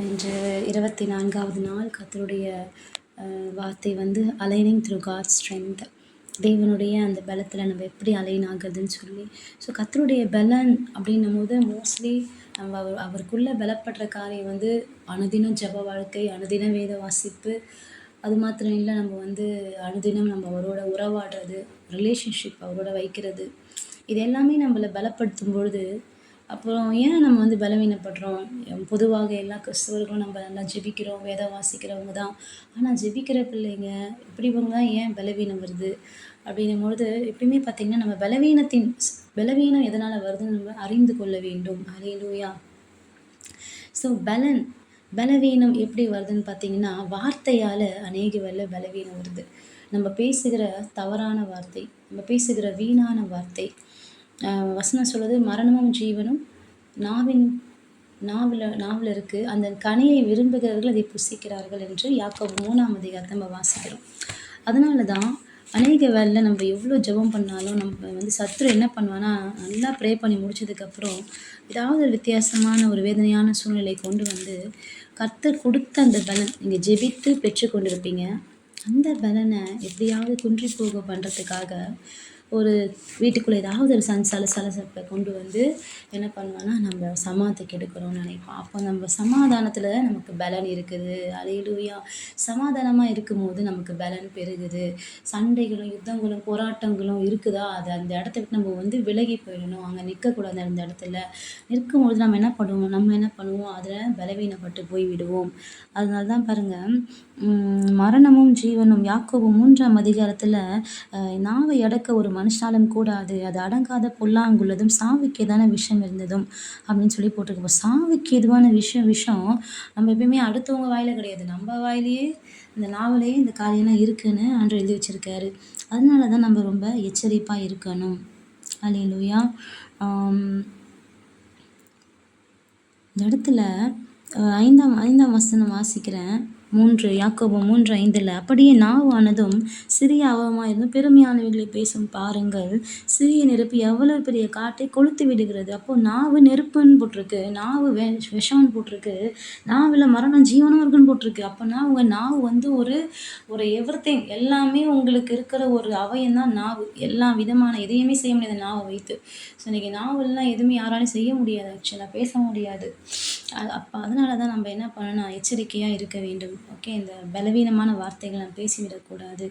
இன்று 24வது நாள் கர்த்தருடைய வார்த்தை வந்து அலைனிங் த்ரூ காட் ஸ்ட்ரென்த். தேவனுடைய அந்த பலத்தில் நம்ம எப்படி அலைன் ஆகுறதுன்னு சொல்லி. ஸோ கர்த்தருடைய பலன் அப்படின்னும் போது மோஸ்ட்லி நம்ம அவருக்குள்ளே பலப்படுற காரியம் வந்து அனுதினம் ஜெப வாழ்க்கை, அனுதினம் வேத வாசிப்பு, அது மாத்திரம் இல்லை, நம்ம வந்து அனுதினம் நம்ம அவரோட உறவாடுறது, ரிலேஷன்ஷிப் அவரோட வைக்கிறது, இது எல்லாமே நம்மளை பலப்படுத்தும் பொழுது அப்புறம் ஏன் நம்ம வந்து பலவீனப்படுறோம்? பொதுவாக எல்லா கிறிஸ்தவர்களும் நம்ம நல்லா ஜெபிக்கிறோம், வேதம் வாசிக்கிறவங்க தான். ஆனால் ஜெபிக்கிற பிள்ளைங்க இப்படிவங்க தான் ஏன் பலவீனம் வருது அப்படின்னும்பொழுது, எப்பயுமே பார்த்திங்கன்னா நம்ம பலவீனம் எதனால் வருதுன்னு நம்ம அறிந்து கொள்ள வேண்டும். ஹல்லேலூயா. ஸோ பலவீனம் எப்படி வருதுன்னு பார்த்தீங்கன்னா, வார்த்தையால் அநேக பலவீனம் வருது. நம்ம பேசுகிற தவறான வார்த்தை, நம்ம பேசுகிற வீணான வார்த்தை. வசனம் சொல்லுது, மரணமும் ஜீவனும் நாவில் இருக்குது, அந்த கனியை விரும்புகிறவர்கள் அதை புசிக்கிறார்கள் என்று யாக்கோபு 3ஆம் அதிகாரத்தை நம்ம வாசிக்கிறோம். அதனால தான் அநேக வேலையில் நம்ம எவ்வளோ ஜெபம் பண்ணாலும் நம்ம வந்து சத்துரு என்ன பண்ணுவான்னா, நல்லா ப்ரே பண்ணி முடிச்சதுக்கப்புறம் ஏதாவது ஒரு வித்தியாசமான ஒரு வேதனையான சூழ்நிலை கொண்டு வந்து கர்த்தர் கொடுத்த அந்த பலன் நீங்கள் ஜெபித்து பெற்று கொண்டிருப்பீங்க. அந்த பலனை எப்படியாவது குன்றி போக பண்ணுறதுக்காக ஒரு வீட்டுக்குள்ளே ஏதாவது ஒரு சலசலப்பை கொண்டு வந்து என்ன பண்ணுவான்னா, நம்ம சமாதானத்தை கெடுக்கிறோம்னு நினைப்போம். அப்போ நம்ம சமாதானத்தில் நமக்கு பலன் இருக்குது. அல்லேலூயா. சமாதானமாக இருக்கும்போது நமக்கு பலன் பெருகுது. சண்டைகளும் யுத்தங்களும் போராட்டங்களும் இருக்குதா, அது அந்த இடத்த விட்டு நம்ம வந்து விலகி போயிடணும். அங்கே நிற்கக்கூடாது. அந்த இடத்துல நிற்கும்பொழுது நம்ம என்ன பண்ணுவோம், அதில் பலவீனப்பட்டு போய் விடுவோம். அதனால தான் பாருங்கள், மரணமும் ஜீவனும் யாக்கோபு 3ஆம் அதிகாரத்தில் நாவை அடக்க ஒரு மனுஷனாலும் கூடாது, அது அடங்காத பொல்லாங்குள்ளதும் சாவுக்கு எதான விஷம் இருந்ததும் அப்படின்னு சொல்லி போட்டிருக்கோம். சாவுக்கு எதுவான விஷம் நம்ம எப்பயுமே அடுத்தவங்க வாயில கிடையாது, நம்ம வாயிலேயே, இந்த நாவலையே இந்த காரியம்லாம் இருக்குன்னு ஆண்டவர் எழுதி வச்சிருக்காரு. அதனால தான் நம்ம ரொம்ப எச்சரிப்பாக இருக்கணும். அல்லேலூயா. இந்த இடத்துல ஐந்தாம் வசனம் வாசிக்கிறேன். யாக்கோபு 3:5 அப்படியே நாவானதும் சிறிய அவமாக இருந்தும் பெருமையானவைகளை பேசும் பாருங்கள், சிறிய நெருப்பு எவ்வளவு பெரிய காட்டை கொளுத்து விடுகிறது. அப்போது நாவு நெருப்புன்னு போட்டிருக்கு, நாவு விஷம்னு போட்டிருக்கு, நாவில் மரணம் ஜீவனும் இருக்குன்னு போட்டிருக்கு. அப்போனா உங்கள் நாவு வந்து ஒரு எவ்ரிதிங், எல்லாமே உங்களுக்கு இருக்கிற ஒரு அவயம் தான் நாவு. எல்லா விதமான எதையுமே செய்ய முடியாது நாவை வைத்து. ஸோ இன்றைக்கி நாவெல்லாம் எதுவுமே யாராலையும் செய்ய முடியாது, ஆக்சுவலாக பேச முடியாது. அதனால தான் நம்ம என்ன பண்ணணும், எச்சரிக்கையாக இருக்க வேண்டும். ஓகே, இந்த பலவீனமான வார்த்தைகளை நம்ம பேசிவிடக்கூடாது.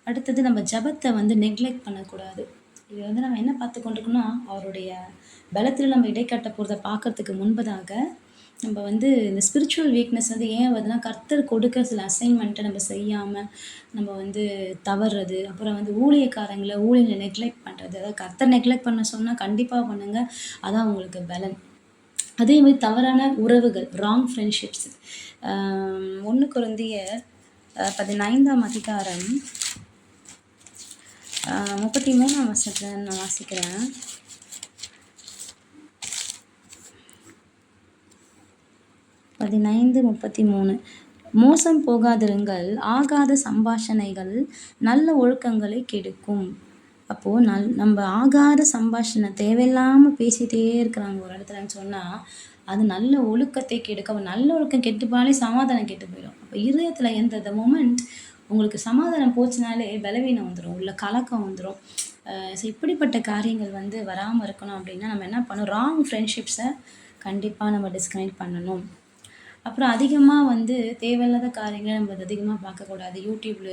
அடுத்தது நம்ம ஜபத்தை வந்து நெக்லெக்ட் பண்ணக்கூடாது. இது வந்து நம்ம என்ன பார்த்து கொண்டிருக்கோம்னா, அவருடைய பலத்தில் நம்ம இடைக்கட்ட போகிறத பார்க்கறதுக்கு முன்பதாக நம்ம வந்து இந்த ஸ்பிரிச்சுவல் வீக்னஸ் வந்து ஏன் வருதுன்னா, கர்த்தர் கொடுக்குற சில அசைன்மெண்ட்டை நம்ம செய்யாமல் நம்ம வந்து தவறுறது, அப்புறம் வந்து ஊழியங்களை நெக்லெக்ட் பண்ணுறது. அதாவது கர்த்தர் நெக்லெக்ட் பண்ண சொன்னால் கண்டிப்பாக பண்ணுங்கள், அதான் உங்களுக்கு பலன். அதே மாதிரி தவறான உறவுகள், ராங் ஃப்ரெண்ட்ஷிப்ஸ். 1 கொரிந்தியர் 15ஆம் அதிகாரம் 33ஆம் வசனத்தை நான் வாசிக்கிறேன். மோசம் போகாதிருங்கள், ஆகாத சம்பாஷணைகள் நல்ல ஒழுக்கங்களை கெடுக்கும். அப்போது நம்ம ஆகாத சம்பாஷணை தேவையில்லாமல் பேசிகிட்டே இருக்கிறாங்க ஒரு இடத்துலன்னு சொன்னால், அது நல்ல ஒழுக்கத்தை கெடுக்க. நல்ல ஒழுக்கம் கெட்டுப்பாலே சமாதானம் கெட்டு போயிடும். அப்போ இருதயத்தில் எந்த மொமெண்ட் உங்களுக்கு சமாதானம் போச்சுனாலே பலவீனம் வந்துடும், உள்ள கலக்கம் வந்துடும். ஸோ இப்படிப்பட்ட காரியங்கள் வந்து வராமல் இருக்கணும் அப்படின்னா நம்ம என்ன பண்ணணும், ராங் ஃப்ரெண்ட்ஷிப்ஸை கண்டிப்பாக நம்ம டிஸ்கனெக்ட் பண்ணணும். அப்புறம் அதிகமாக வந்து தேவையில்லாத காரியங்களை நம்ம அதிகமாக பார்க்கக்கூடாது. யூடியூப்ல,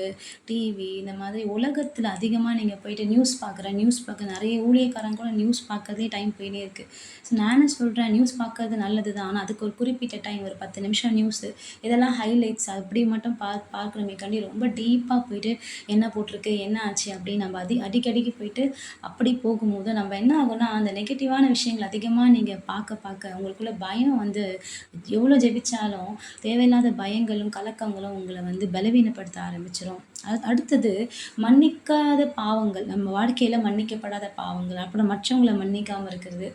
டிவி, இந்த மாதிரி உலகத்தில் அதிகமாக நீங்கள் போயிட்டு நியூஸ் பார்க்க நிறைய ஊழியக்காரங்க கூட நியூஸ் பார்க்கறதே டைம் போயிட்டே இருக்குது. ஸோ நானே சொல்கிறேன், நியூஸ் பார்க்கறது நல்லது தான், ஆனால் அதுக்கு ஒரு குறிப்பிட்ட டைம், ஒரு 10 நிமிஷம் நியூஸு, இதெல்லாம் ஹைலைட்ஸ் அப்படி மட்டும் பார்க்குறமேக்காண்டி ரொம்ப டீப்பாக போயிட்டு என்ன போட்டிருக்கு, என்ன ஆச்சு அப்படின்னு நம்ம அடிக்கடிக்கு போயிட்டு அப்படி போகும்போது நம்ம என்ன ஆகும்னா, அந்த நெகட்டிவான விஷயங்கள் அதிகமாக நீங்கள் பார்க்க உங்களுக்குள்ள பயம் வந்து எவ்வளோ ஜெபிச்சாலும் தேவையில்லாத பயங்களும் கலக்கங்களும் உங்களை வந்து பலவீனப்படுத்த ஆரம்பிச்சிடும். அடுத்தது மன்னிக்காத பாவங்கள், நம்ம வாழ்க்கையில் மன்னிக்கப்படாத பாவங்கள், அப்புறம் மற்றவங்களை மன்னிக்காமல் இருக்கிறது.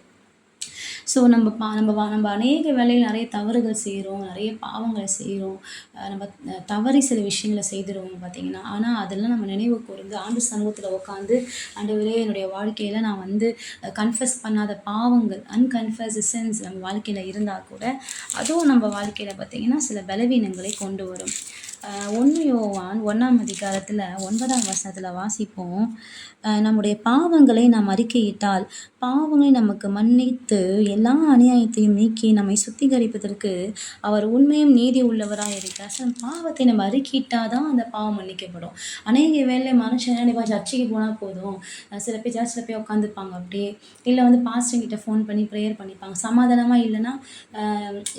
ஸோ நம்ம அநேக வேளையில நிறைய தவறுகள் செய்கிறோம், நிறைய பாவங்களை செய்கிறோம். நம்ம தவறி சில விஷயங்கள செய்துருவோம் பார்த்தீங்கன்னா. ஆனா அதெல்லாம் நம்ம நினைவு கூர்ந்து ஆண்டு சமூகத்தில உட்காந்து, ஆண்டவரே என்னுடைய வாழ்க்கையில நான் வந்து கன்ஃபெஸ் பண்ணாத பாவங்கள், அன்கன்ஃபஸ்டு சின்ஸ் நம்ம வாழ்க்கையில இருந்தா கூட, அதுவும் நம்ம வாழ்க்கையில பார்த்தீங்கன்னா சில பலவீனங்களை கொண்டு வரும். 1 யோவான் 1ஆம் அதிகாரத்தில 9ஆம் வசனத்தில வாசிப்போம். நம்முடைய பாவங்களை நாம் அறிக்கையிட்டால், பாவங்களை நமக்கு மன்னித்து எல்லா அநியாயத்தையும் நீக்கி நம்மை சுத்திகரிப்பதற்கு அவர் உண்மையும் நீதி உள்ளவராய் இருக்கிறார். ஸோ பாவத்தை நம்ம அறிக்கையிட்டா தான் அந்த பாவம் மன்னிக்கப்படும். அநேக வேளை மனுஷன் என்ன நினைப்பான், சர்ச்சுக்கு போனா போதும். சில பேர் சர்ச்சில் போய் உட்காந்துப்பாங்க அப்படியே. இல்ல வந்து பாஸ்டர்கிட்ட ஃபோன் பண்ணி ப்ரேயர் பண்ணிப்பாங்க. சமாதானமா இல்லைன்னா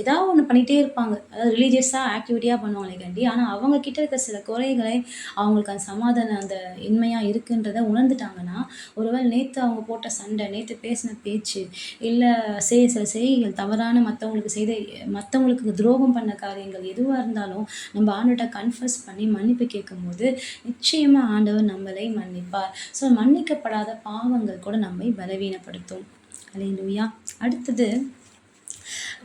ஏதாவது ஒண்ணு பண்ணிட்டே இருப்பாங்க. அதாவது ரிலீஜியஸா ஆக்டிவிட்டியா பண்ணுவாங்களே காண்டி. ஆனா அவங்க கிட்ட இருக்க சில குறைகளை, அவங்களுக்கு அந்த சமாதானம் அந்த இன்மையா இருக்குன்றத உணர்ந்துட்டாங்கன்னா, ஒருவேளை நேத்து அவங்க போட்ட சண்டை, நேத்து பேசின பேச்சு, இல்ல சில செய்கைகள் தவறான மத்தவங்களுக்கு துரோகம் பண்ண காரியங்கள் எதுவா இருந்தாலும், நம்ம ஆண்டவர்ட்ட கன்ஃபஸ் பண்ணி மன்னிப்பு கேட்கும்போது, நிச்சயமா ஆண்டவர் நம்மளை மன்னிப்பார். ஸோ மன்னிக்கப்படாத பாவங்கள் கூட நம்மை பலவீனப்படுத்தும். அல்லேலூயா. அடுத்தது,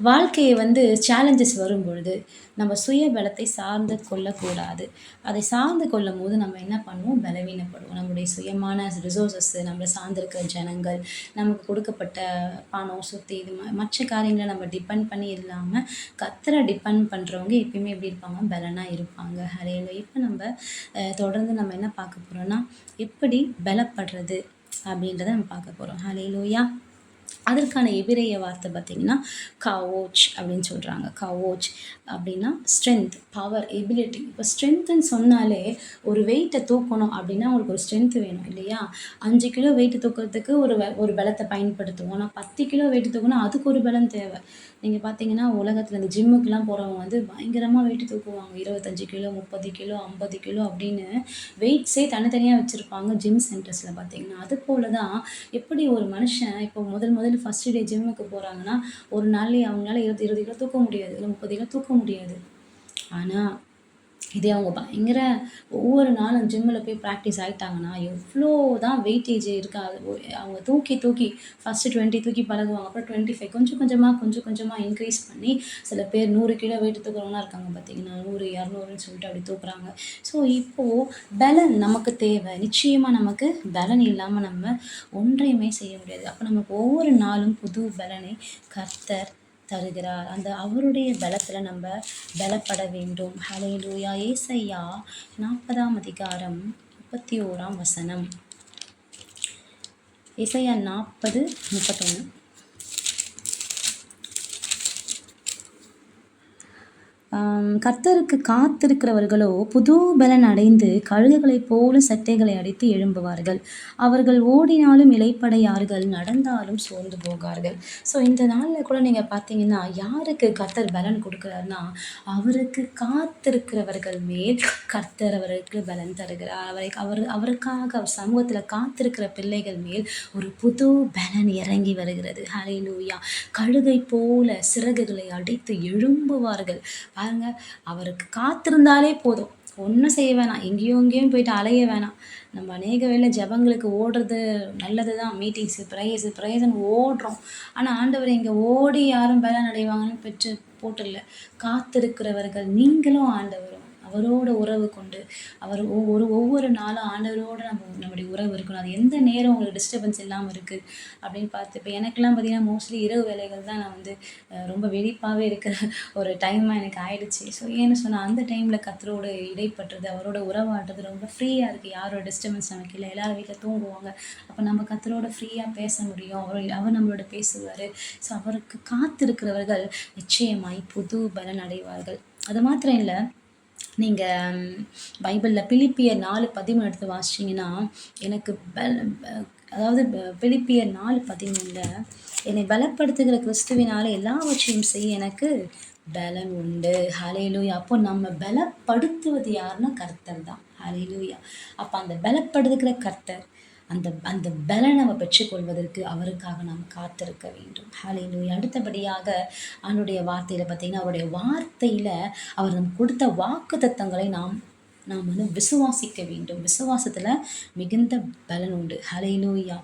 வாழ்க்கையை வந்து சேலஞ்சஸ் வரும்பொழுது நம்ம சுய பலத்தை சார்ந்து கொள்ளக்கூடாது. அதை சார்ந்து கொள்ளும்போது நம்ம என்ன பண்ணுவோம், பலவீனப்படுவோம். நம்முடைய சுயமான ரிசோர்ஸஸ், நம்மளை சார்ந்திருக்கிற ஜனங்கள், நமக்கு கொடுக்கப்பட்ட பணம், சொத்து, இது மற்ற காரியங்களை நம்ம டிபெண்ட் பண்ணி இல்லாமல் கர்த்தரை டிபெண்ட் பண்ணுறவங்க எப்பயுமே எப்படி இருப்பாங்க, பலனாக இருப்பாங்க. ஹல்லேலூயா. இப்போ நம்ம தொடர்ந்து நம்ம என்ன பார்க்க போகிறோம்னா, எப்படி பலப்படுறது அப்படின்றத நம்ம பார்க்க போகிறோம். ஹல்லேலூயா. அதற்கான எபிரேய வார்த்தை பார்த்தீங்கன்னா கவோச் அப்படின்னு சொல்கிறாங்க. கவோச் அப்படின்னா ஸ்ட்ரென்த், பவர், எபிலிட்டி. இப்போ ஸ்ட்ரென்த்துன்னு சொன்னாலே ஒரு வெயிட்டை தூக்கணும் அப்படின்னா உங்களுக்கு ஒரு ஸ்ட்ரென்த் வேணும் இல்லையா? 5 கிலோ வெயிட் தூக்கிறதுக்கு ஒரு பலத்தை பயன்படுத்துவோம். ஆனால் 10 கிலோ வெயிட் தூக்கணும், அதுக்கு ஒரு பலம் தேவை. நீங்கள் பார்த்தீங்கன்னா உலகத்தில் இந்த ஜிம்முக்கெலாம் போகிறவங்க வந்து பயங்கரமாக வெயிட் தூக்குவாங்க. 25 கிலோ, 30 கிலோ, 50 கிலோ அப்படின்னு வெயிட்ஸே தனித்தனியாக வச்சுருப்பாங்க ஜிம் சென்டர்ஸில் பார்த்தீங்கன்னா. அது போல தான் எப்படி ஒரு மனுஷன் இப்போ முதல்ல ஃபஸ்ட்டு டே ஜிம்முக்கு போகிறாங்கன்னா, ஒரு நாள்லேயே அவங்களால 20 கிலோ தூக்க முடியாது, இல்லை 30 கிலோ தூக்க முடியாது. ஆனால் இதே அவங்க பயங்கர ஒவ்வொரு நாளும் ஜிம்மில் போய் ப்ராக்டிஸ் ஆகிட்டாங்கன்னா, எவ்வளோ தான் வெயிட்டேஜ் இருக்கா, அவங்க தூக்கி ஃபஸ்ட்டு 20 தூக்கி பழகுவாங்க. அப்புறம் 25 கொஞ்சம் கொஞ்சமாக இன்க்ரீஸ் பண்ணி சில பேர் 100 கிலோ வெயிட் தூக்குறவங்களாம் இருக்காங்க பார்த்தீங்கன்னா. 100, 200ன்னு சொல்லிட்டு அப்படி தூக்குறாங்க. ஸோ இப்போது பலன் நமக்கு தேவை. நிச்சயமாக நமக்கு பலன் இல்லாமல் நம்ம ஒன்றையுமே செய்ய முடியாது. அப்போ நமக்கு ஒவ்வொரு நாளும் புது பலனை கர்த்தர் தருகிறார். அந்த அவருடைய பலத்தில் நம்ம பலப்பட வேண்டும். ஹல்லேலூயா. ஏசாயா 40ஆம் அதிகாரம் 31ஆம் வசனம். ஏசாயா 40:31. கர்த்தருக்கு காத்திருக்கிறவர்களோ புது பலன் அடைந்து கழுகுகளைப் போல சட்டைகளை அடித்து எழும்புவார்கள். அவர்கள் ஓடினாலும் இளைப்படையார்கள், நடந்தாலும் சோர்ந்து போகார்கள். ஸோ இந்த நாளில் கூட நீங்கள் பார்த்தீங்கன்னா, யாருக்கு கர்த்தர் பலன் கொடுக்குறாருன்னா, அவருக்கு காத்திருக்கிறவர்கள் மேல் கர்த்தர் அவருக்கு பலன் தருகிறார். அவருக்காக அவர் சமூகத்தில் காத்திருக்கிற பிள்ளைகள் மேல் ஒரு புது பலன் இறங்கி வருகிறது. ஹல்லேலூயா. கழுகை போல சிறகுகளை அடித்து எழும்புவார்கள். பாருங்க, அவருக்கு காத்திருந்தாலே போதும். ஒன்றும் செய்ய வேணாம், எங்கேயும் போயிட்டு அலைய வேணாம். நம்ம அநேக வேளை ஜெபங்களுக்கு ஓடுறது நல்லது தான். மீட்டிங்ஸு, ப்ரேயர்ஸ்ன்னு ஓடுறோம். ஆனால் ஆண்டவர் இங்கே ஓடி யாரும் பலன் அடைவாங்கன்னு பெற்று போட்டுடல. காத்திருக்கிறவர்கள் நீங்களும் ஆண்டவரும் அவரோட உறவு கொண்டு ஒவ்வொரு நாளும் ஆண்டவரோட நம்முடைய உறவு இருக்கணும். அது எந்த நேரம் உங்களுக்கு டிஸ்டர்பன்ஸ் இல்லாமல் இருக்குது அப்படின்னு பார்த்து. இப்போ எனக்கெல்லாம் பார்த்தீங்கன்னா மோஸ்ட்லி இரவு வேலைகள் தான் நான் வந்து ரொம்ப வெடிப்பாகவே இருக்கிற ஒரு டைமாக எனக்கு ஆயிடுச்சு. ஸோ ஏன்னு சொன்னால் அந்த டைமில் கர்த்தரோடு இடைப்பட்டுறது, அவரோட உறவாடுறது ரொம்ப ஃப்ரீயாக இருக்குது. யாரோட டிஸ்டர்பன்ஸ் நமக்கு இல்லை. எல்லாரும் வீட்டில் தூங்குவாங்க. அப்போ நம்ம கர்த்தரோட ஃப்ரீயாக பேச முடியும். அவர் நம்மளோட பேசுவார். ஸோ அவருக்கு காத்திருக்கிறவர்கள் நிச்சயமாய் புது பலன் அடைவார்கள். அது மாத்திரம் இல்லை, நீங்கள் பைபிளில் பிலிப்பியர் 4:13 எடுத்து வாசிச்சிங்கன்னா, எனக்கு அதாவது பிலிப்பியர் 4:13 என்னை பலப்படுத்துகிற கிறிஸ்துவினால எல்லாவற்றையும் செய்ய எனக்கு பலன் உண்டு. ஹல்லேலூயா. அப்போ நம்ம பலப்படுத்துவது யாருன்னா கர்த்தர் தான். ஹல்லேலூயா. அப்போ அந்த பலப்படுத்துகிற கர்த்தர், அந்த பலனை நம்ம பெற்றுக்கொள்வதற்கு அவருக்காக நாம் காத்திருக்க வேண்டும். ஹல்லேலூயா. அடுத்தபடியாக அவருடைய வார்த்தையில் பார்த்தீங்கன்னா, அவருடைய வார்த்தையில் அவர் நமக்கு கொடுத்த வாக்குத்தத்தங்களை நாம் நாம் வந்து விசுவாசிக்க வேண்டும். விசுவாசத்தில் மிகுந்த பலன் உண்டு. ஹல்லேலூயா!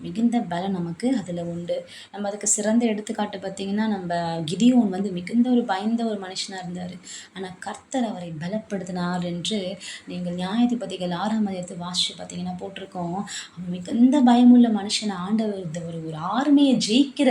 மிகுந்த பலன் நமக்கு அதில் உண்டு. நம்ம அதுக்கு சிறந்த எடுத்துக்காட்டு பார்த்திங்கன்னா, நம்ம கிதியோன் வந்து மிகுந்த ஒரு பயந்த ஒரு மனுஷனாக இருந்தார். ஆனால் கர்த்தர் அவரை பலப்படுத்தினார் என்று நீங்கள் நியாயாதிபதிகள் 6ஆம் அதிகாரத்தை வாசித்து பார்த்தீங்கன்னா போட்டிருக்கோம். அவன் மிகுந்த பயமுள்ள மனுஷனை ஆண்டவர் ஒரு ஆர்மியை ஜெயிக்கிற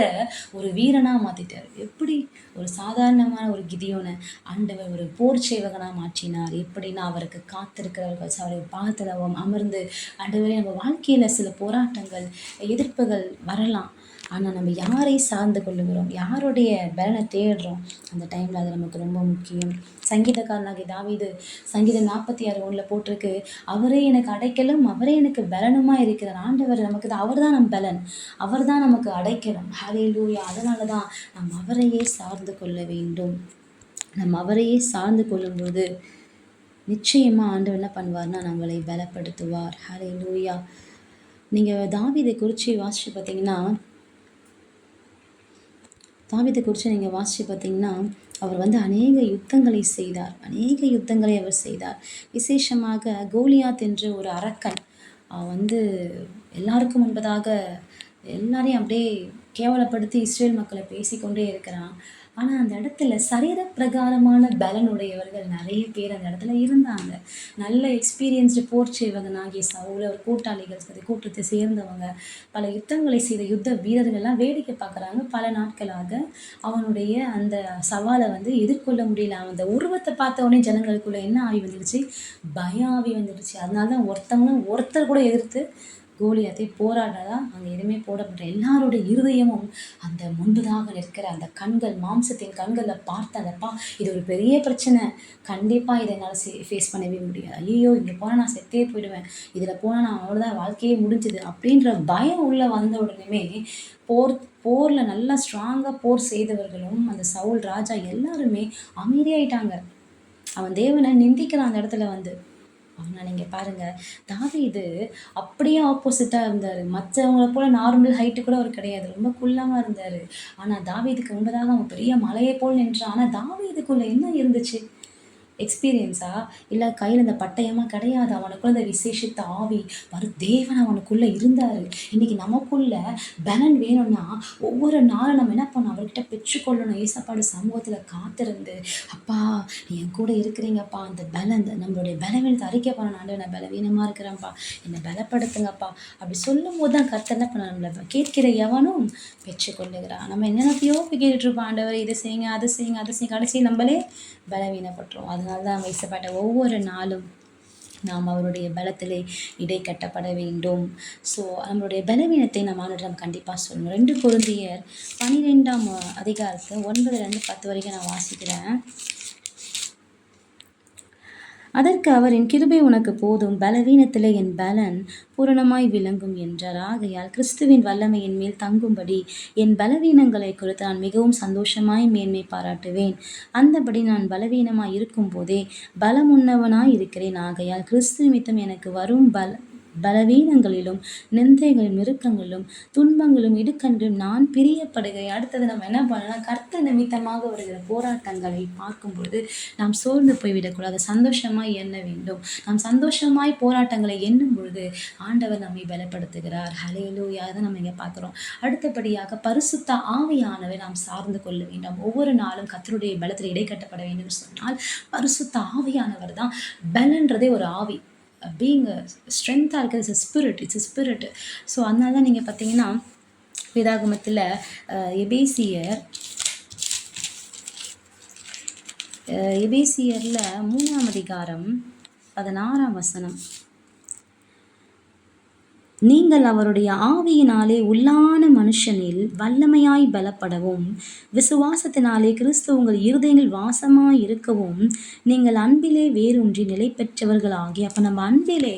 ஒரு வீரனாக மாற்றிட்டார். எப்படி ஒரு சாதாரணமான ஒரு கிதியோனை ஆண்டவர் ஒரு போர் சேவகனாக மாற்றினார். எப்படின்னா அவருக்கு காத்திருக்கிறவர்கள் அவருடைய பாகத்தில் அமர்ந்து ஆண்டவரே, நம்ம வாழ்க்கையில் சில போராட்டங்கள் எதிர்ப்புகள் வரலாம். ஆனால் நம்ம யாரை சார்ந்து கொள்ளுகிறோம், யாருடைய பலனை தேடுறோம், அந்த டைமில் அது நமக்கு ரொம்ப முக்கியம். சங்கீதக்காரனாகிய தாவீது சங்கீதம் 46:1 போட்டிருக்கு, அவரே எனக்கு அடைக்கலும் அவரே எனக்கு பலனுமாக இருக்கிறார். ஆண்டவர் நமக்கு அவர் தான் நம் பலன், அவர் தான் நமக்கு அடைக்கலம். ஹல்லேலூயா! அதனால தான் நாம் அவரையே சார்ந்து கொள்ள வேண்டும். நம்ம அவரையே சார்ந்து கொள்ளும்போது நிச்சயமாக ஆண்டவர் என்ன பண்ணுவார்னா நம்மளை பலப்படுத்துவார். ஹல்லேலூயா! நீங்கள் தாவீதை குறித்து வாசித்து பார்த்தீங்கன்னா அவர் வந்து அநேக யுத்தங்களை செய்தார். அவர் செய்தார். விசேஷமாக கோலியாத் என்ற ஒரு அரக்கன் வந்து எல்லாருக்கும் முன்பதாக எல்லாரையும் அப்படியே கேவலப்படுத்தி இஸ்ரேல் மக்களை பேசிக்கொண்டே இருக்கிறான். ஆனால் அந்த இடத்துல சரீர பிரகாரமான பலனுடையவர்கள் நிறைய பேர் அந்த இடத்துல இருந்தாங்க. நல்ல எக்ஸ்பீரியன்ஸ்டு போர் சேவகனாகிய சவுல், அவர் கூட்டாளிகள் கூட்டத்தை சேர்ந்தவங்க, பல யுத்தங்களை செய்த யுத்த வீரர்கள்லாம் வேடிக்கை பார்க்குறாங்க. பல நாட்களாக அவனுடைய அந்த சவாலை வந்து எதிர்கொள்ள முடியல. அந்த உருவத்தை பார்த்த உடனே ஜனங்களுக்குள்ள என்ன ஆவி வந்துடுச்சு? பய ஆவி வந்துடுச்சு. அதனால தான் ஒருத்தர் கூட எதிர்த்து கோலியாத்தை போராடாதா அங்கே எதுவுமே போடப்பட்ட எல்லாருடைய இருதயமும் அந்த முன்பதாக நிற்கிற அந்த கண்கள், மாம்சத்தின் கண்களில் பார்த்த இது ஒரு பெரிய பிரச்சனை, கண்டிப்பாக இதை என்னால் ஃபேஸ் பண்ணவே முடியாது, ஐயோ இங்கே போனால் நான் செத்தே போயிடுவேன், இதில் போனால் நான் அவ்வளோதான் வாழ்க்கையே முடிஞ்சுது அப்படின்ற பயம் உள்ளே வந்த உடனே போரில் நல்லா ஸ்ட்ராங்காக போர் செய்தவர்களும் அந்த சவுல் ராஜா எல்லாருமே அமைதியாயிட்டாங்க. அவன் தேவனை நிந்திக்கிறான் அந்த இடத்துல வந்து. ஆனால் நீங்கள் பாருங்கள், தாவீது அப்படியே ஆப்போசிட்டாக இருந்தார். மற்றவங்கள போல் நார்மல் ஹைட்டு கூட அவர் கிடையாது, ரொம்ப குள்ளமாக இருந்தார். ஆனால் தாவீதுக்கு முன்பதாக அவன் பெரிய மலையை போல் நின்றான். ஆனால் தாவீதுக்குள்ளே என்ன இருந்துச்சு? எக்ஸ்பீரியன்ஸா? இல்லை கையில் இந்த பட்டயமாக கிடையாது. அவனுக்குள்ள இந்த விசேஷித்த ஆவி தேவன் அவனுக்குள்ளே இருந்தார். இன்றைக்கி நமக்குள்ள பலன் வேணும்னா ஒவ்வொரு நாளும் நம்ம என்ன பண்ணணும்? அவர்கிட்ட பெற்றுக்கொள்ளணும். ஏசப்பாடு சமூகத்தில் காத்திருந்து, அப்பா நீ என் கூட இருக்கிறீங்கப்பா, அந்த பலன் நம்மளுடைய பலவீனத்தை அறிக்கை பண்ணணும். ஆண்டவர் நான் பலவீனமாக இருக்கிறேன்ப்பா, என்னை பலப்படுத்துங்கப்பா அப்படி சொல்லும் போது தான் கர்த்தர் என்ன பண்ண நம்மளை கேட்கிற எவனும் பெற்றுக்கொள்ளுகிறான். நம்ம என்னென்னத்தையோ கேட்டுட்ருப்போம், ஆண்டவர் இதை செய்யுங்க அதை செய்யுங்க அதை செய்யுங்க, கடைசி நம்மளே பலவீனப்பட்டுரும். அதனால தான் வைக்கப்பட்ட ஒவ்வொரு நாளும் நாம் அவருடைய பலத்திலே இடை கட்டப்பட வேண்டும். ஸோ நம்மளுடைய பலவீனத்தை நம்ம ஆண்டவரிடம் கண்டிப்பாக சொல்லணும். 2 கொரிந்தியர் 12ஆம் அதிகாரத்தை 9-10 வரைக்கும் நான் வாசிக்கிறேன். அதற்கு அவர், என் கிருபை உனக்கு போதும், பலவீனத்திலே என் பலன் பூரணமாய் விளங்கும் என்றார். ஆகையால் கிறிஸ்துவின் வல்லமை என் மேல் தங்கும்படி என் பலவீனங்களை குறித்து நான் மிகவும் சந்தோஷமாய் மேன்மை பாராட்டுவேன். அந்தபடி நான் பலவீனமாய் இருக்கும் போதே பலமுன்னவனாய் இருக்கிறேன். ஆகையால் கிறிஸ்து நிமித்தம் எனக்கு வரும் பலவீனங்களிலும் நிந்தைகளும் நெருக்கங்களிலும் துன்பங்களும் இடுக்கண்களும் நான் பிரியப்படுகிறேன். அடுத்தது நம்ம என்ன பண்ணலாம்? கர்த்தர் நிமித்தமாக வருகிற போராட்டங்களை பார்க்கும்பொழுது நாம் சோர்ந்து போய்விடக்கூடாது, சந்தோஷமாய் எண்ண வேண்டும். நாம் சந்தோஷமாய் போராட்டங்களை எண்ணும் பொழுது ஆண்டவர் நம்மை பலப்படுத்துகிறார். ஹல்லேலூயா! அதை நம்ம இங்கே பார்க்குறோம். அடுத்தபடியாக பரிசுத்த ஆவியானவர் நாம் சார்ந்து கொள்ள வேண்டும். ஒவ்வொரு நாளும் கர்த்தருடைய பலத்தில் இடைக்கட்டப்பட வேண்டும் சொன்னால் பரிசுத்த ஆவியானவர் தான். பலன்றதே ஒரு ஆவி, பீயிங் ஸ்ட்ரென்த்தாக இருக்கிறது, இட்ஸ் அ ஸ்பிரிட். ஸோ அதனால தான் நீங்கள் பார்த்தீங்கன்னா வேதாகமத்தில் எபேசியரில் 3ஆம் அதிகாரம் 16ஆம் வசனம், நீங்கள் அவருடைய ஆவியினாலே உள்ளான மனுஷனில் வல்லமையாய் பலப்படவும் விசுவாசத்தினாலே கிறிஸ்து உங்கள் இருதயங்கள் வாசமாய் இருக்கவும் நீங்கள் அன்பிலே வேரூன்றி நிலை பெற்றவர்களாகி. நம்ம அன்பிலே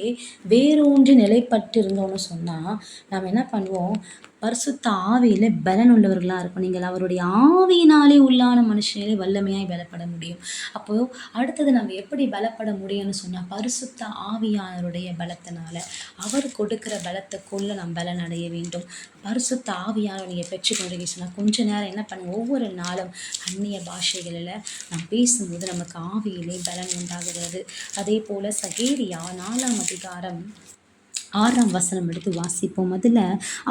வேரூன்றி நிலை பட்டு இருந்தோம்னு சொன்னால் நம்ம என்ன பண்ணுவோம்? பரிசுத்த ஆவியில பலன் உள்ளவர்களா இருக்கணும். நீங்கள் அவருடைய ஆவியினாலே உள்ளான மனுஷனாலே வல்லமையாய் பலப்பட முடியும். அப்போ அடுத்தது நம்ம எப்படி பலப்பட முடியும்னு சொன்னா, பரிசுத்த ஆவியானவருடைய பலத்தினால, அவர் கொடுக்கிற பலத்துக்குள்ள நாம் பலன் அடைய வேண்டும். பரிசுத்த ஆவியானவர் நீங்க பெற்றுக்கொண்டீங்கன்னு சொன்னா, கொஞ்ச நேரம் என்ன பண்ணுங்க, ஒவ்வொரு நாளும் அந்நிய பாஷைகளில நாம் பேசும்போது நமக்கு ஆவியிலே பலன் உண்டாகுகிறது. அதே போல சகேரியா 4ஆம் அதிகாரம் 6ஆம் வசனம் எடுத்து வாசிப்போம். அதில்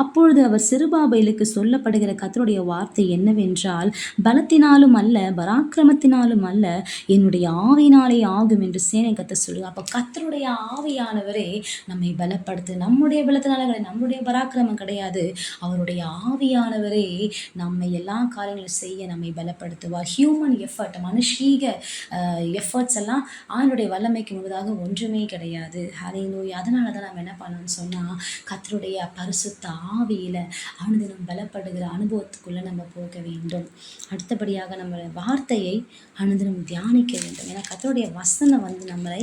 அப்பொழுது அவர் செருபாபேலுக்கு சொல்லப்படுகிற கர்த்தருடைய வார்த்தை என்னவென்றால், பலத்தினாலும் அல்ல பராக்கிரமத்தினாலும் அல்ல, என்னுடைய ஆவியினாலே ஆகும் என்று சேனை கர்த்தர் சொல்லுங்க. அப்போ கர்த்தருடைய ஆவியானவரே நம்மை பலப்படுத்து. நம்முடைய பலத்தினால கிடையாது, நம்முடைய பராக்கிரமம் கிடையாது. அவருடைய ஆவியானவரே நம்மை எல்லா காரியங்களும் செய்ய நம்மை பலப்படுத்துவார். ஹியூமன் எஃபர்ட், மனுஷீக எஃபர்ட்ஸ் எல்லாம் ஆண்டவருடைய வல்லமைக்கு முன்பதாக ஒன்றுமே கிடையாது. ஹல்லேலூயா. அதனால தான் நம்ம என்ன பண்ணணும்னு சொன்னால், கர்த்தருடைய பரிசுத்த ஆவியில அனுதினம் பலப்படுகிற அனுபவத்துக்குள்ள நம்ம போக வேண்டும். அடுத்தபடியாக நம்ம வார்த்தையை அனுதினம் தியானிக்க வேண்டும். ஏன்னா கர்த்தருடைய வசனம் நம்மளை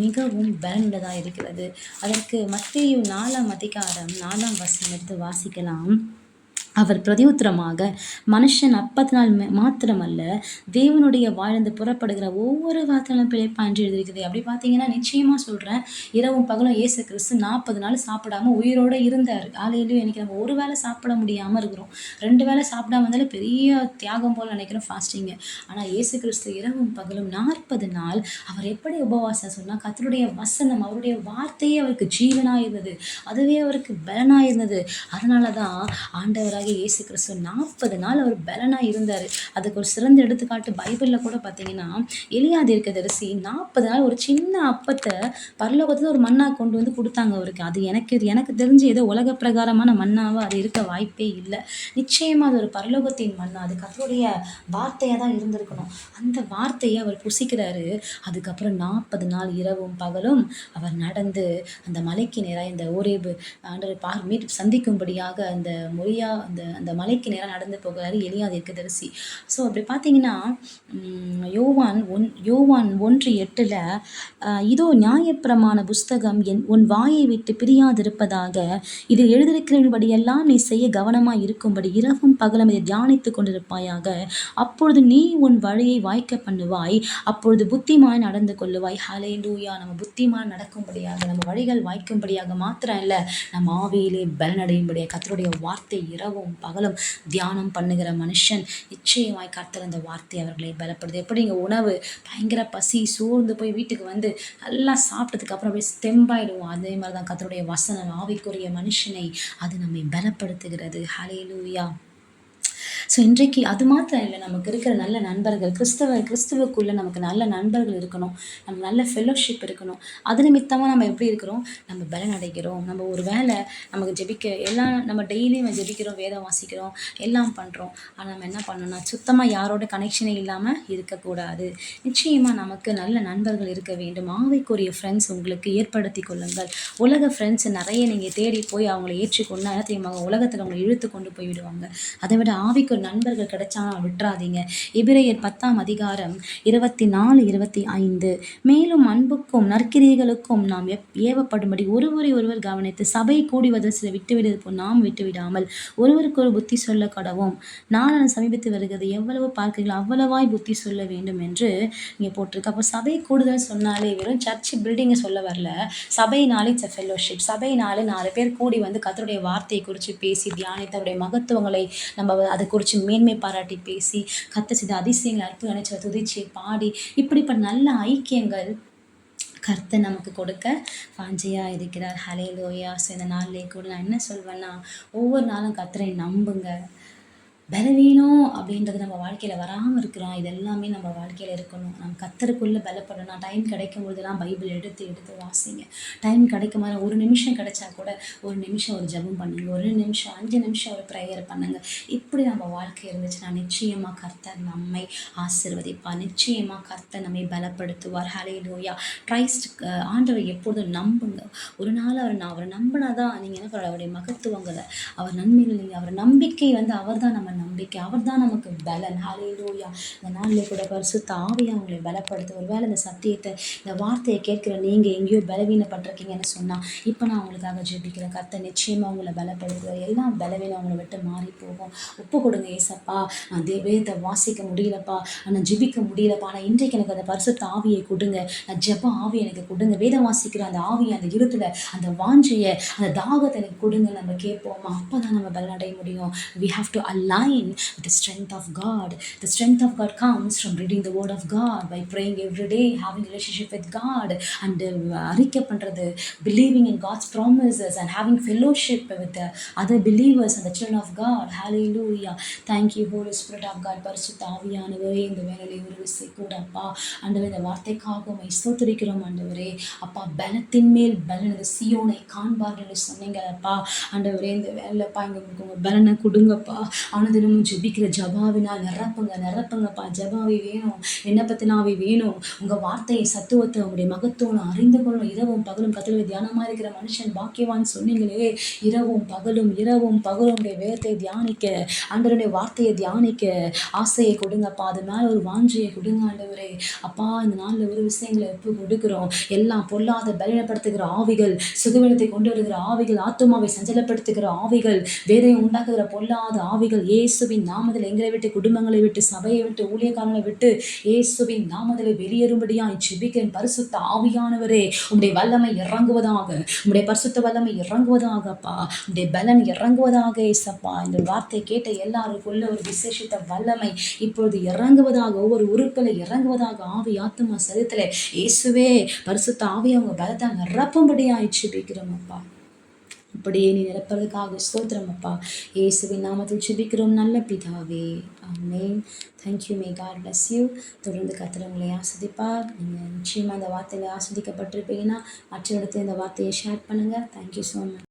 மிகவும் பலனுள்ளதாக இருக்கிறது. அதற்கு மத்தேயு 4ஆம் அதிகாரம் 4ஆம் வசனம் எடுத்து வாசிக்கலாம். அவர் பிரதியுத்தரமாக, மனுஷன் அப்பத்தினால் மாத்திரமல்ல, தேவனுடைய வாயிலிருந்து புறப்படுகிற ஒவ்வொரு வார்த்தையிலும் பிழைப்பான் என்று எழுதியிருக்குது. அப்படி பார்த்தீங்கன்னா நிச்சயமா சொல்றேன், இரவும் பகலும் இயேசு கிறிஸ்து 40 நாள் சாப்பிடாம உயிரோட இருந்தார். காலையிலயும் இன்னைக்கு நம்ம ஒரு வேளை சாப்பிட முடியாம இருக்கிறோம், 2 வேளை சாப்பிடாம இருந்தாலே பெரிய தியாகம் போல நினைக்கிறோம் ஃபாஸ்டிங்கு. ஆனா இயேசு கிறிஸ்து இரவும் பகலும் 40 நாள் அவர் எப்படி உபவாசம் சொன்னா, கர்த்தருடைய வசனம், அவருடைய வார்த்தையே அவருக்கு ஜீவனா இருந்தது, அதுவே அவருக்கு பலனா இருந்தது. அதனாலதான் ஆண்டவராக இயேசு கிறிஸ்து 40 நாள் அவர் பலனா இருந்தாரு. அதுக்கு ஒரு சிறந்த எடுத்துக்காட்டு பைபிள்ல கூட பார்த்தீங்கன்னா, எலியா தீர்க்கதரிசி 40 நாள் ஒரு சின்ன அப்பத்தை பரலோகத்துல ஒரு மன்னா கொண்டு வந்து கொடுத்தாங்க அவருக்கு. அது எனக்கு தெரிஞ்சு ஏதோ உலக பிரகாரமான மன்னாவா அது இருக்க வாய்ப்பே இல்லை. நிச்சயமா அது ஒரு பரலோகத்தின் மன்னா, அது கர்த்தருடைய வார்த்தையா தான் இருந்திருக்கணும். அந்த வார்த்தையை அவர் புசிக்கிறாரு. அதுக்கப்புறம் 40 நாள் இரவும் பகலும் அவர் நடந்து அந்த மலைக்கு நேராக இந்த ஓரேபு ஆண்டவர் சந்திக்கும்படியாக அந்த மொழியா அந்த அந்த மலைக்கு நேராக நடந்து போகிறாரு எலியா தீர்க்கதரிசி. ஸோ அப்படி பார்த்தீங்கன்னா, யோவான் 1:8 இதோ நியாயப்பிரமாண புஸ்தகம் உன் வாயை விட்டு பிரியாதிருப்பதாக, இதில் எழுதியிருக்கிறபடியெல்லாம் நீ செய்ய கவனமாய் இருக்கும்படி இரவும் பகலும் இதை தியானித்து கொண்டிருப்பாயாக. அப்பொழுது நீ உன் வழியை வாய்க்க பண்ணுவாய், அப்பொழுது புத்திமாய் நடந்து கொள்ளுவாய். ஹல்லேலூயா. நம்ம புத்திமாய் நடக்கும்படியாக, நம்ம வழிகள் வாய்க்கும்படியாக மாத்திரம் இல்லை, நம்ம ஆவியிலே பலனடையும்படியாக கர்த்தருடைய வார்த்தை இரவும் பகலும் தியானம் பண்ணுகிற மனுஷன் நிச்சயமாய் கர்த்தர் அந்த வார்த்தை அவர்களை பலப்படுது. எப்படி இங்கே உணவு பயங்கர பசி சோர்ந்து போய் வீட்டுக்கு வந்து நல்லா சாப்பிட்டதுக்கு அப்புறம் அப்படியே ஸ்டெம்பாயிடுவோம், அதே மாதிரி தான் கர்த்தருடைய வசனம் ஆவிக்குரிய மனுஷனை அது நம்மை பலப்படுத்துகிறது. ஹல்லேலூயா. ஸோ இன்றைக்கு அது மாத்திரம் இல்லை, நமக்கு இருக்கிற நல்ல நண்பர்கள், கிறிஸ்துவுக்குள்ளே நமக்கு நல்ல நண்பர்கள் இருக்கணும், நம்ம நல்ல ஃபெல்லோஷிப் இருக்கணும். அது நிமித்தமாக நம்ம எப்படி இருக்கிறோம், நம்ம பலன் அடைகிறோம். நம்ம ஒரு வேலை நமக்கு ஜெபிக்க எல்லாம் நம்ம டெய்லியும் ஜெபிக்கிறோம், வேதம் வாசிக்கிறோம், எல்லாம் பண்ணுறோம். ஆனால் நம்ம என்ன பண்ணணும்னா சுத்தமாக யாரோட கனெக்ஷனே இல்லாமல் இருக்கக்கூடாது. நிச்சயமாக நமக்கு நல்ல நண்பர்கள் இருக்க வேண்டும். ஆவிக்குரிய ஃப்ரெண்ட்ஸ் உங்களுக்கு ஏற்படுத்தி கொள்ளுங்கள். உலக ஃப்ரெண்ட்ஸ் நிறைய நீங்கள் தேடி போய் அவங்கள ஏற்றுக்கொண்டு தெரியுமா உலகத்தில் அவங்களை இழுத்து கொண்டு போய் விடுவாங்க. அதை விட ஆவிக்கு நண்பர்கள் கிடைச்சாலும் விட்டுறாதீங்க. எபிரேயர் 10ஆம் அதிகாரம் 24, 25 மேலும் அன்புக்கும் நற்கிரியைகளுக்கும் நாம் ஏவப்படும்படி ஒருவரை ஒருவர் கவனித்து சபை கூடிவதில் சில விட்டுவிடுவது போல் நாம் விட்டுவிடாமல் ஒருவருக்கு ஒரு புத்தி சொல்ல கடவோம். நாளான சமீபத்து வருகிறது, எவ்வளவு பார்க்கிறீர்கள் அவ்வளவாய் புத்தி சொல்ல வேண்டும் என்று இங்கே போட்டிருக்கு. அப்போ சபை கூடுதல் சொன்னாலே வெறும் சர்ச் பில்டிங்கை சொல்ல வரல. சபைனாலே இட்ஸ் ஃபெல்லோஷிப். சபைனாலே 4 பேர் கூடி வந்து கர்த்தருடைய வார்த்தையை குறித்து பேசி தியானித்து அவருடைய மகத்துவங்களை நம்ம அதை குறித்து மேன்மை பாராட்டி பேசி கர்த்தர் செய்த அதிசயங்களை அற்புதம் நினைச்சு துதிச்சு பாடி இப்படிப்பட்ட நல்ல ஐக்கியங்கள் கர்த்தர் நமக்கு கொடுக்க வாஞ்சையா இருக்கிறார். ஹல்லேலூயா. ஸோ இந்த நாளிலே கூட நான் என்ன சொல்வேன்னா, ஒவ்வொரு நாளும் கர்த்தரை நம்புங்க. பலவீனம் அப்படின்றது நம்ம வாழ்க்கையில் வராமல் இருக்கிறோம், இது எல்லாமே நம்ம வாழ்க்கையில் இருக்கணும். நம்ம கர்த்தருக்குள்ளே பலப்படணும். டைம் கிடைக்கும் பொழுதுலாம் பைபிள் எடுத்து வாசிங்க. டைம் கிடைக்கும் போது ஒரு நிமிஷம் கிடைச்சா கூட ஒரு நிமிஷம் ஒரு ஜெபம் பண்ணுங்க, ஒரு நிமிஷம் 5 நிமிஷம் ஒரு ப்ரேயர் பண்ணுங்க. இப்படி நம்ம வாழ்க்கை இருந்துச்சுன்னா நிச்சயமாக கர்த்தர் நம்மை ஆசீர்வதிப்பார். நிச்சயமாக கர்த்தர் நம்மை பலப்படுத்துவார். ஹல்லேலூயா. கிரைஸ்ட் ஆண்டவர் எப்பொழுதும் நம்புங்க. ஒரு நாள் அவரை நம்பினாதான் நீங்கள் என்ன பண்ண அவருடைய மகத்துவங்களை அவர் நன்மைகள் அவர் நம்பிக்கை அவர் தான் நம்ம நம்பிக்கை. அவர் தான் நமக்கு பலன். ஹalleluya. இந்த நாளிலே கூட பரிசுத்த ஆவியா உங்களை பலப்படுத்து. ஒருவேளை இந்த சத்தியத்தை, இந்த வார்த்தையை கேட்கிற நீங்க எங்கேயோ பலவீனப்பட்டிருக்கீங்கன்னு சொன்னா, இப்ப நான் உங்களுக்காக ஜெபிக்கிறேன். கர்த்தர் நிச்சயமா உங்களை பலப்படுத்துவார். எல்லா பலவீனம் உங்களை விட்டு மாறி போகும். ஒப்பு கொடுங்க. ஏசப்பா, நான் வேதத்தை வாசிக்க முடியலப்பா, நான் ஜெபிக்க முடியலப்பா, ஆனால் இன்றைக்கு எனக்கு அந்த பரிசுத்த ஆவியை கொடுங்க, நான் ஜெப ஆவி எனக்கு கொடுங்க, வேதம் வாசிக்கிற அந்த ஆவியை, அந்த இருத்துல அந்த வாஞ்சையை, அந்த தாகத்தை எனக்கு கொடுங்க நம்ம கேட்போமா? அப்பதான் நம்ம பலனடைய முடியும். We have to align with the strength of God. The strength of God comes from reading the word of God, by praying every day, having a relationship with God, and அறிக்கை பண்றது, believing in God's promises and having fellowship with the other believers and the children of God. Hallelujah. Thank you, Holy Spirit of God. பரிசுத்த ஆவியானவரே, இந்த வேளையிலே ஒரு விசை கூட அப்பா ஆண்டவரே, இந்த வார்த்தைக்காக உம்மை ஸ்தோத்திரிக்கிறோம் ஆண்டவரே. அப்பா, பலத்தின் மேல் பலன், இந்த சீயோனை காண்பார்கள் என்று சொன்னீங்கப்பா ஆண்டவரே. இந்த வேலைப்பா எங்களுக்கு உங்க பலனை கொடுங்கப்பா. தினமும் ஜெபிக்கிற ஜபாவினால் நிரப்புங்கப்பா. ஜபாவி வேணும், விண்ணப்பத்தினாவி வேணும். உங்க வார்த்தையை, சத்துவத்தை, உங்களுடைய மகத்துவம் அறிந்து கொள்ளணும். இரவும் பகலும் கர்த்தருடைய தியானமா இருக்கிற மனுஷன் பாக்கியவான் சொன்னீங்களே. இரவும் பகலும் உடைய வேதத்தை தியானிக்க, ஆண்டவருடைய வார்த்தையை தியானிக்க ஆசையை கொடுங்கப்பா. அது மேல ஒரு வாஞ்சையை கொடுங்க ஆண்டவரே. அப்பா, இந்த நாள்ல ஒரு விஷயங்களை எப்போ கொடுக்கிறோம், எல்லாம் பொல்லாத பலவீனப்படுத்துகிற ஆவிகள், சுகவீனத்தை கொண்டு வருகிற ஆவிகள், ஆத்துமாவை சஞ்சலப்படுத்துகிற ஆவிகள், வேதையை உண்டாக்குகிற பொல்லாத ஆவிகள், இயேசுவின் நாமத்தில் எங்களை விட்டு, குடும்பங்களை விட்டு, சபையை விட்டு, ஊழியக்காரங்களை விட்டு, இயேசுவின் நாமத்தில் வெளியேறும்படியாய் ஜெபிக்கிறேன். பரிசுத்த ஆவியானவரே, உம்முடைய வல்லமை இறங்குவதாக, உம்முடைய பரிசுத்த வல்லமை இறங்குவதாகப்பா, உம்முடைய பலன் இறங்குவதாக. ஏசப்பா, இந்த வார்த்தை கேட்ட எல்லாருக்குள்ள ஒரு விசேஷித்த வல்லமை இப்பொழுது இறங்குவதாக, ஒவ்வொரு உறுப்பில் இறங்குவதாக. ஆவி, ஆத்துமா, சரீரத்திலே இயேசுவே பரிசுத்த ஆவி அவங்க பலத்தை நிரப்பும்படியாய் ஜெபிக்கிறோம் அப்பா. அப்படியே நீ நிரப்பதற்காக ஸ்தோத்திரம் அப்பா. இயேசுவின் நாமத்தில் ஜெபிக்கிறோம் நல்ல பிதாவே, amen. Thank you. May God bless you. தொடர்ந்து கர்த்தர் உங்களை ஆஸ்வதிப்பார். நீங்கள் நிச்சயமாக இந்த வார்த்தையில் ஆஸ்வதிக்கப்பட்டிருப்பீங்கன்னா மற்றவர்களுக்கு இந்த வார்த்தையை ஷேர் பண்ணுங்கள். Thank you so much.